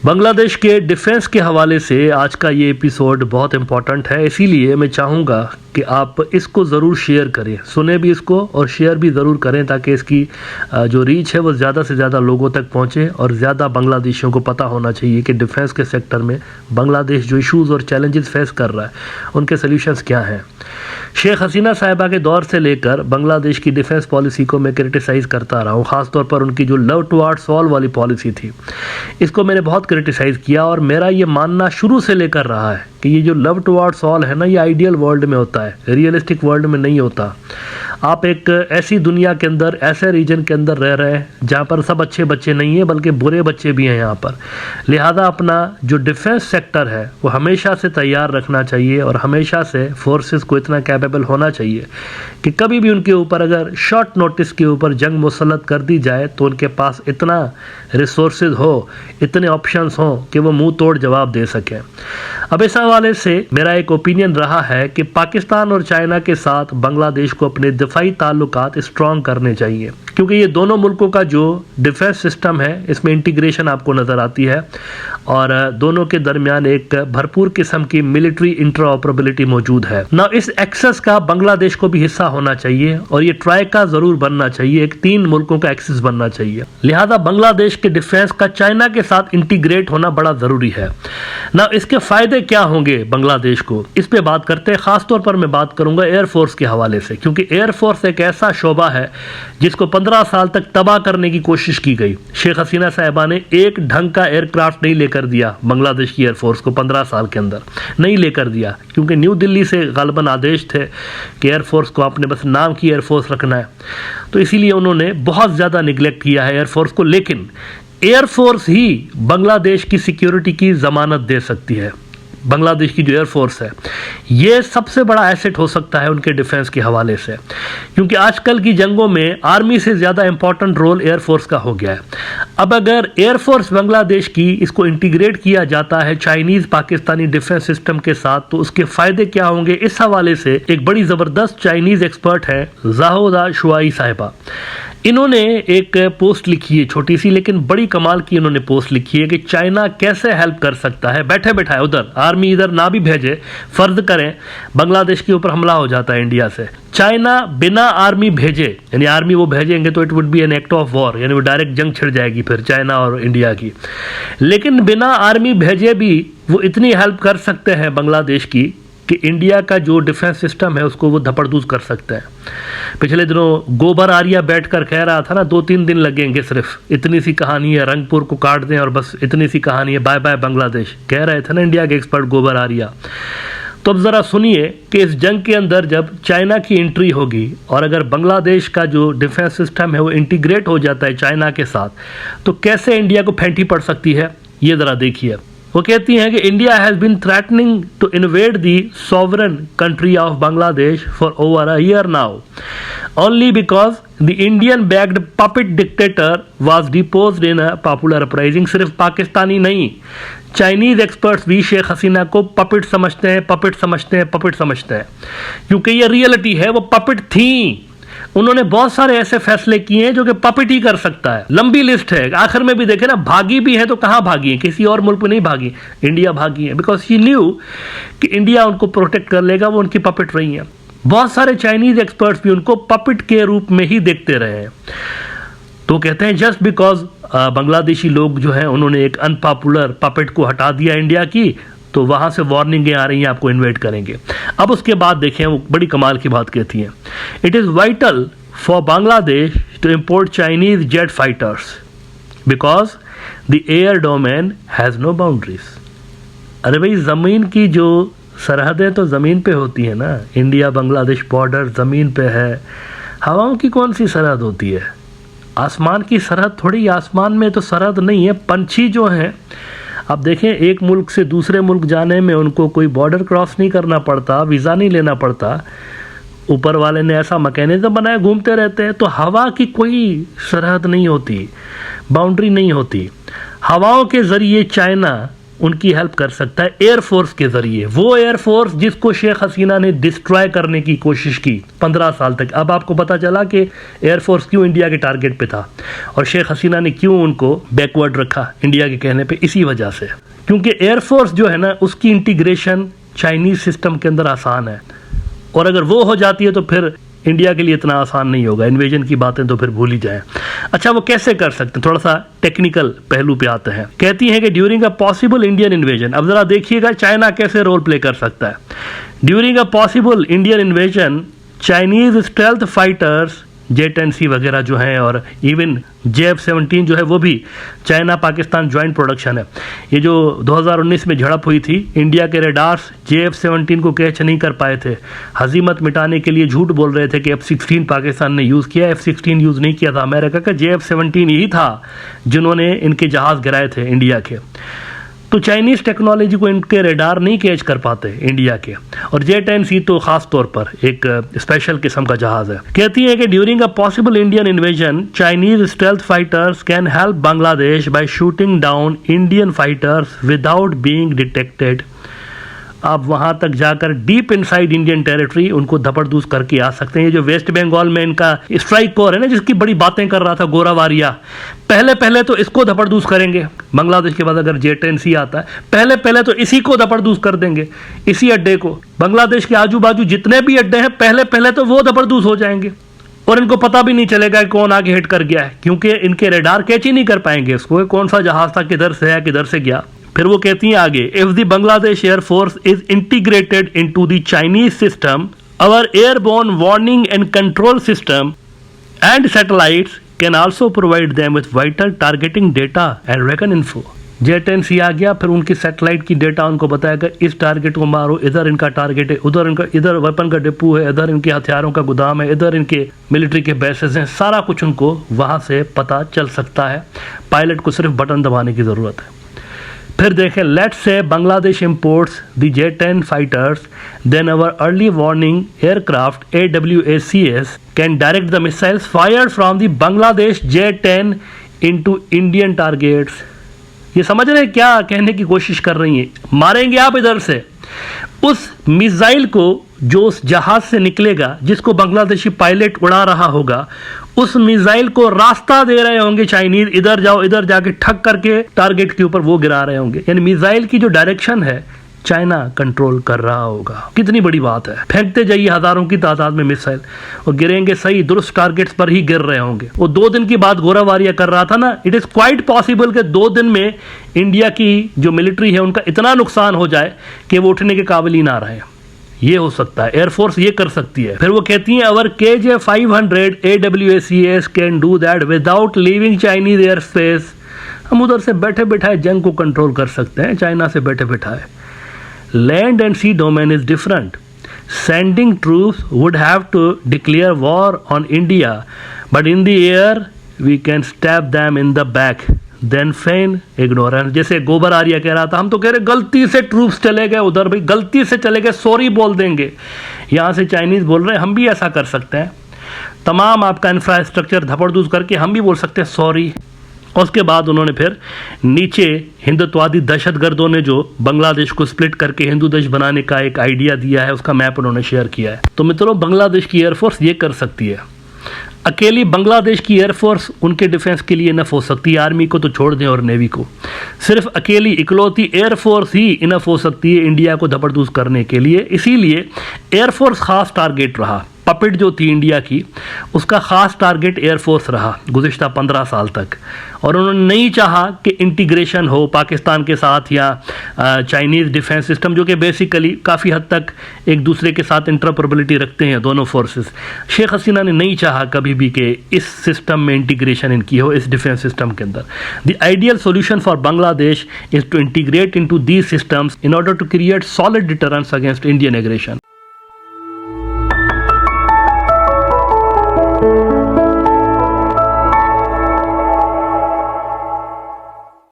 बांग्लादेश के डिफेंस के हवाले से आज का ये एपिसोड बहुत इम्पोर्टेंट है, इसीलिए मैं चाहूँगा कि आप इसको ज़रूर शेयर करें, सुने भी इसको और शेयर भी ज़रूर करें ताकि इसकी जो रीच है वो ज़्यादा से ज़्यादा लोगों तक पहुँचे और ज़्यादा बांग्लादेशियों को पता होना चाहिए कि डिफेंस के सेक्टर में बांग्लादेश जो इश्यूज़ और चैलेंजेस फेस कर रहा है उनके सल्यूशंस क्या हैं। शेख हसीना साहिबा के दौर से लेकर बांग्लादेश की डिफेंस पॉलिसी को मैं क्रिटिसाइज़ करता रहा हूँ, ख़ासतौर पर उनकी जो लव टुवर्ड्स ऑल वाली पॉलिसी थी इसको मैंने बहुत क्रिटिसाइज़ किया और मेरा ये मानना शुरू से लेकर रहा है कि ये जो लव टुवर्ड्स ऑल है ना, ये आइडियल वर्ल्ड में होता है, रियलिस्टिक वर्ल्ड में नहीं होता। आप एक ऐसी दुनिया के अंदर, ऐसे रीजन के अंदर रह रहे हैं जहाँ पर सब अच्छे बच्चे नहीं हैं बल्कि बुरे बच्चे भी हैं यहाँ पर। लिहाजा अपना जो डिफेंस सेक्टर है वो हमेशा से तैयार रखना चाहिए और हमेशा से फोर्सेस को इतना कैपेबल होना चाहिए कि कभी भी उनके ऊपर अगर शॉर्ट नोटिस के ऊपर जंग मुसल्लत कर दी जाए तो उनके पास इतना रिसोर्सेज हो, इतने ऑप्शंस हों कि वो मुंह तोड़ जवाब दे सकें। अब इस हवाले से मेरा एक ओपिनियन रहा है कि पाकिस्तान और चाइना के साथ बांग्लादेश को अपने दिफाई ताल्लुकात स्ट्रॉन्ग करने चाहिए, क्योंकि ये दोनों मुल्कों का जो डिफेंस सिस्टम है इसमें इंटीग्रेशन आपको नज़र आती है और दोनों के दरमियान एक भरपूर किस्म की मिलिट्री इंटरऑपरेबिलिटी मौजूद है ना। इस एक्सेस का बांग्लादेश को भी हिस्सा होना चाहिए और ये ट्राइका ज़रूर बनना चाहिए, एक 3 मुल्कों का एक्सेस बनना चाहिए। लिहाजा बांग्लादेश के डिफेंस का चाइना के साथ इंटीग्रेट होना बड़ा ज़रूरी है ना। इसके फ़ायदे क्या होंगे बांग्लादेश को, इस पे बात करते हैं। ख़ासतौर पर मैं बात करूंगा एयरफोर्स के हवाले से, क्योंकि एयरफोर्स एक ऐसा शोबा है जिसको 15 साल तक तबाह करने की कोशिश की गई। शेख हसीना साहिबा ने एक ढंग का एयरक्राफ्ट नहीं लेकर दिया बांग्लादेश की एयरफोर्स को, 15 साल के अंदर नहीं लेकर दिया, क्योंकि न्यू दिल्ली से गालिबन आदेश थे कि एयरफोर्स को आपने बस नाम की एयरफोर्स रखना है, तो इसीलिए उन्होंने बहुत ज़्यादा निगलेक्ट किया है एयरफोर्स को। लेकिन एयरफोर्स ही बांग्लादेश की सिक्योरिटी की ज़मानत दे सकती है। बांग्लादेश की जो एयरफोर्स है ये सबसे बड़ा एसेट हो सकता है उनके डिफेंस के हवाले से, क्योंकि आजकल की जंगों में आर्मी से ज़्यादा इंपॉर्टेंट रोल एयरफोर्स का हो गया है। अब अगर एयरफोर्स बांग्लादेश की इसको इंटीग्रेट किया जाता है चाइनीज़ पाकिस्तानी डिफेंस सिस्टम के साथ तो उसके फ़ायदे क्या होंगे, इस हवाले से एक बड़ी ज़बरदस्त चाइनीज़ एक्सपर्ट है जाहोदा शुआई साहिबा। इन्होंने एक पोस्ट लिखी है, छोटी सी लेकिन बड़ी कमाल की इन्होंने पोस्ट लिखी है कि चाइना कैसे हेल्प कर सकता है। बैठे बैठाए उधर आर्मी इधर ना भी भेजे, फर्ज करें बांग्लादेश के ऊपर हमला हो जाता है इंडिया से, चाइना बिना आर्मी भेजे, यानी आर्मी वो भेजेंगे तो it would be an act of war, यानी वो डायरेक्ट जंग छिड़ जाएगी फिर चाइना और इंडिया की। लेकिन बिना आर्मी भेजे भी वो इतनी हेल्प कर सकते हैं बांग्लादेश की कि इंडिया का जो डिफेंस सिस्टम है उसको वो धपड़दूज कर सकते हैं। पिछले दिनों गोबर आर्या बैठकर कह रहा था ना 2-3 दिन लगेंगे, सिर्फ इतनी सी कहानी है, रंगपुर को काट दें और बस इतनी सी कहानी है, बाय बाय बांग्लादेश, कह रहे थे ना इंडिया के एक्सपर्ट गोबर आर्या। तो अब ज़रा सुनिए कि इस जंग के अंदर जब चाइना की एंट्री होगी और अगर बांग्लादेश का जो डिफेंस सिस्टम है वो इंटीग्रेट हो जाता है चाइना के साथ तो कैसे इंडिया को फेंटी पड़ सकती है, ये ज़रा देखिए। वो कहती हैं कि India has been threatening to invade the sovereign country of Bangladesh for over a year now only because the Indian backed puppet dictator was deposed in a popular uprising. सिर्फ पाकिस्तानी नहीं, चाइनीज़ एक्सपर्ट्स भी शेख हसीना को पपेट समझते हैं, puppet समझते हैं, puppet समझते हैं, क्योंकि ये रियलिटी है, वो पपेट थी। उन्होंने बहुत सारे ऐसे फैसले किए हैं जो कि पपेट ही कर सकता है। लंबी लिस्ट है, आखिर में भी देखे ना, भागी भी है तो कहाँ भागी है, किसी और मुल्क में नहीं भागी, इंडिया भागी है, बिकॉज शी न्यू कि इंडिया उनको प्रोटेक्ट कर लेगा, वो उनकी पपेट रही है। बहुत सारे चाइनीज एक्सपर्ट्स भी उनको पपेट के रूप में ही देखते रहे हैं। तो कहते हैं जस्ट बिकॉज बांग्लादेशी लोग जो हैं उन्होंने एक अनपॉपुलर पपेट को हटा दिया इंडिया की, तो वहाँ से वार्निंगें आ रही हैं आपको इन्वेट करेंगे। अब उसके बाद देखें वो बड़ी कमाल की बात कहती हैं, it is vital for Bangladesh to import Chinese jet fighters because the air domain has no boundaries. अरे भाई, ज़मीन की जो सरहदें तो ज़मीन पे होती हैं ना, इंडिया बांग्लादेश बॉर्डर ज़मीन पे है, हवाओं की कौन सी सरहद होती है, आसमान की सरहद थोड़ी, आसमान में तो सरहद नहीं है। पंछी जो हैं, आप देखें एक मुल्क से दूसरे मुल्क जाने में उनको कोई बॉर्डर क्रॉस नहीं करना पड़ता, वीज़ा नहीं लेना पड़ता, ऊपर वाले ने ऐसा मैकेनिज्म बनाया, घूमते रहते हैं। तो हवा की कोई सरहद नहीं होती, बाउंड्री नहीं होती। हवाओं के ज़रिए चाइना उनकी हेल्प कर सकता है एयरफोर्स के जरिए। वो एयरफोर्स जिसको शेख हसीना ने डिस्ट्रॉय करने की कोशिश की 15 साल तक। अब आपको पता चला कि एयरफोर्स क्यों इंडिया के टारगेट पे था और शेख हसीना ने क्यों उनको बैकवर्ड रखा इंडिया के कहने पे, इसी वजह से। क्योंकि एयरफोर्स जो है ना, उसकी इंटीग्रेशन चाइनीज सिस्टम के अंदर आसान है, और अगर वो हो जाती है तो फिर इंडिया के लिए इतना आसान नहीं होगा। इन्वेजन की बातें तो फिर भूल ही जाएं। अच्छा, वो कैसे कर सकते हैं, थोड़ा सा टेक्निकल पहलू पे आते हैं। कहती है कि during a possible Indian invasion, अब जरा देखिएगा चाइना कैसे रोल प्ले कर सकता है। During a possible Indian invasion, Chinese stealth fighters J-10C वगैरह जो हैं, और इवन JF-17 जो है वो भी चाइना पाकिस्तान ज्वाइंट प्रोडक्शन है। ये जो 2019 में झड़प हुई थी, इंडिया के रेडार्स JF-17 को कैच नहीं कर पाए थे। हजीमत मिटाने के लिए झूठ बोल रहे थे कि F-16 पाकिस्तान ने यूज़ किया, F-16 यूज़ नहीं किया था। अमेरिका का JF-17 यही था जिन्होंने इनके जहाज़ गिराए थे इंडिया के। तो चाइनीज़ टेक्नोलॉजी को इनके रेडार नहीं कैच कर पाते इंडिया के, और J-10C तो खास तौर पर एक स्पेशल किस्म का जहाज है। कहती है कि during a possible Indian invasion, Chinese stealth fighters can help Bangladesh by shooting down Indian fighters without being detected. आप वहाँ तक जाकर डीप इनसाइड इंडियन टेरिटरी उनको धपड़धूस करके आ सकते हैं। ये जो वेस्ट बंगाल में इनका स्ट्राइक कोर है ना, जिसकी बड़ी बातें कर रहा था गोरावारिया, पहले तो इसको धपड़धूस करेंगे। बांग्लादेश के बाद अगर J-10C आता है, पहले तो इसी को धपड़धूस कर देंगे, इसी अड्डे को। बांग्लादेश के आजू बाजू जितने भी अड्डे हैं, पहले तो वो धपड़धूस हो जाएंगे, और इनको पता भी नहीं चलेगा कि कौन आगे हिट कर गया है, क्योंकि इनके रेडार कैच ही नहीं कर पाएंगे इसको, कौन सा जहाज था, किधर से है, किधर से गया। फिर वो कहती हैं आगे, if the Bangladesh air force is integrated into the Chinese system, our airborne warning and control system and satellites can also provide them with vital targeting data and recon info. J-10C आ गया, फिर उनकी सैटेलाइट की डेटा उनको बताएगा, इस target को मारो, इधर इनका टारगेट है, उधर इनका, इधर वेपन का डिपो है, इधर इनके हथियारों का गोदाम है, इधर इनके मिलिट्री के बेसेस हैं। सारा कुछ उनको वहाँ से पता चल सकता है। पायलट को सिर्फ बटन दबाने की ज़रूरत है। फिर देखें, let's say Bangladesh imports the J-10 fighters, then our early warning aircraft AWACS can direct the missiles fired from the Bangladesh J-10 into Indian targets. ये समझ रहे हैं क्या कहने की कोशिश कर रही हैं? मारेंगे आप इधर से उस मिसाइल को जो उस जहाज से निकलेगा, जिसको बांग्लादेशी पायलट उड़ा रहा होगा, उस मिसाइल को रास्ता दे रहे होंगे चाइनीज, इधर जाओ, इधर जाके ठक करके टारगेट के ऊपर वो गिरा रहे होंगे। यानी मिसाइल की जो डायरेक्शन है चाइना कंट्रोल कर रहा होगा। कितनी बड़ी बात है। फेंकते जाइए हजारों की तादाद में मिसाइल, और गिरेंगे सही दुरुस्त टारगेट्स पर ही गिर रहे होंगे। वो 2 दिन की बात गोरावारिया कर रहा था ना, इट इज क्वाइट पॉसिबल कि 2 दिन में इंडिया की जो मिलिट्री है उनका इतना नुकसान हो जाए कि वो उठने के काबिल ही ना रहे। ये हो सकता है, एयरफोर्स ये कर सकती है। फिर वो कहती हैं, अवर KJ-500 AWACS can do that without leaving Chinese air space. हम उधर से बैठे बैठाए जंग को कंट्रोल कर सकते हैं, चाइना से बैठे बैठाए। Land and sea domain is different. Sending troops would have to declare war on India, but in the air we can stab them in the back. Then feign ignorance. जैसे गोबर आर्या कह रहा था, हम तो कह रहे गलती से ट्रूप्स चले गए उधर, भाई गलती से चले गए, सॉरी बोल देंगे। यहाँ से चाइनीज बोल रहे हैं, हम भी ऐसा कर सकते हैं। तमाम आपका इंफ्रास्ट्रक्चर धपड़धूस करके हम भी बोल सकते हैं सॉरी। और उसके बाद उन्होंने फिर नीचे हिंदुत्ववादी दहशतगर्दों ने जो बांग्लादेश को स्प्लिट करके हिंदू देश बनाने का एक आइडिया दिया है, उसका मैप उन्होंने शेयर किया है। तो मित्रों, बांग्लादेश की एयरफोर्स ये कर सकती है। अकेली बांग्लादेश की एयरफोर्स उनके डिफेंस के लिए इनफ हो सकती है, आर्मी को तो छोड़ दें और नेवी को। सिर्फ अकेली इकलौती एयरफोर्स ही इनफ हो सकती है इंडिया को धपड़धूस करने के लिए। इसीलिए एयरफोर्स खास टारगेट रहा। पपेट जो थी इंडिया की, उसका खास टारगेट एयरफोर्स रहा गुज़िश्ता 15 साल तक। और उन्होंने नहीं चाहा कि इंटीग्रेशन हो पाकिस्तान के साथ या चाइनीज़ डिफेंस सिस्टम, जो कि बेसिकली काफ़ी हद तक एक दूसरे के साथ इंटरऑपरेबिलिटी रखते हैं दोनों फोर्सेस। शेख हसीना ने नहीं चाहा कभी भी कि इस सिस्टम में इंटीग्रेशन इनकी हो, इस डिफेंस सिस्टम के अंदर। The ideal solution for Bangladesh is to integrate into these systems in order to create solid deterrence against Indian aggression.